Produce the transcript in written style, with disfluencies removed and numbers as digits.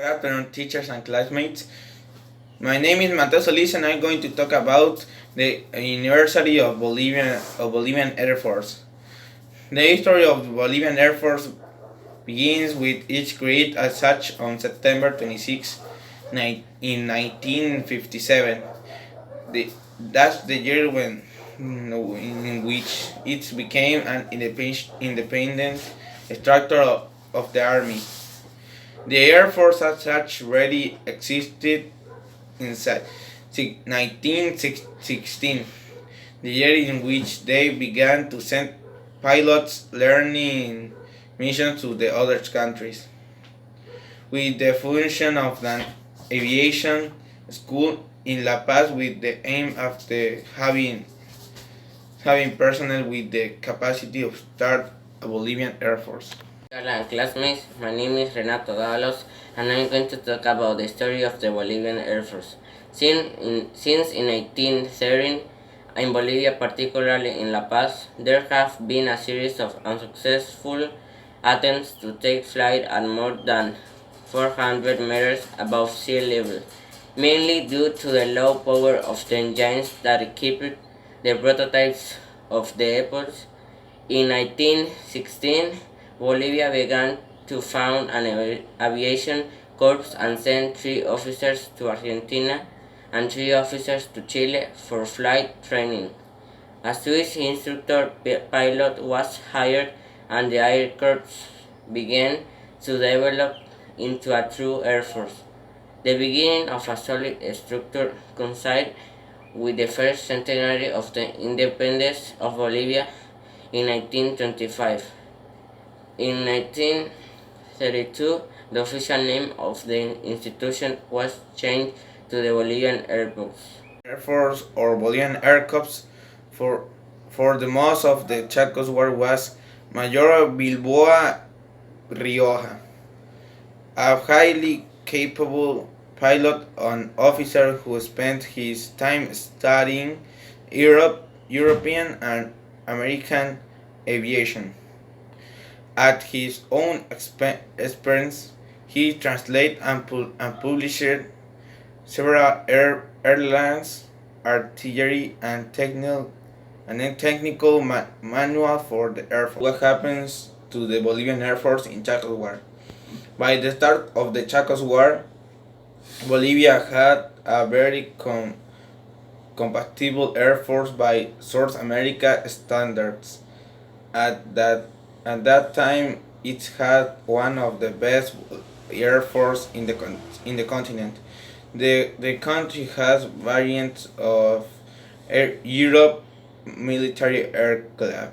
Good afternoon, teachers and classmates. My name is Mateo Solis, and I'm going to talk about the University of Bolivian Air Force. The history of the Bolivian Air Force begins with its creation as such on September 26, in 1957. That's the year in which it became an independent structure of the Army. The Air Force as such already existed in 1916, the year in which they began to send pilots learning missions to the other countries. With the function of an aviation school in La Paz with the aim of having personnel with the capacity of start a Bolivian Air Force. Hello classmates, my name is Renato Dalos and I'm going to talk about the story of the Bolivian Air Force. Since in 1813, in Bolivia, particularly in La Paz, there have been a series of unsuccessful attempts to take flight at more than 400 meters above sea level, mainly due to the low power of the engines that equipped the prototypes of the airports. In 1916, Bolivia began to found an aviation corps and sent 3 officers to Argentina and 3 officers to Chile for flight training. A Swiss instructor pilot was hired and the Air Corps began to develop into a true air force. The beginning of a solid structure coincided with the first centenary of the independence of Bolivia in 1925. In 1932, the official name of the institution was changed to the Bolivian Air Force. Air Force or Bolivian Air Corps for, for the most of the Chacos War was Major Bilboa Rioja, a highly capable pilot and officer who spent his time studying European and American aviation. At his own expense, he translated and published several airlines, artillery, and technical manual for the Air Force. What happens to the Bolivian Air Force in Chacos War? By the start of the Chacos War, Bolivia had a very compatible air force by South America standards. At that time, it had one of the best air force in the continent. The country has variants of Europe military aircraft.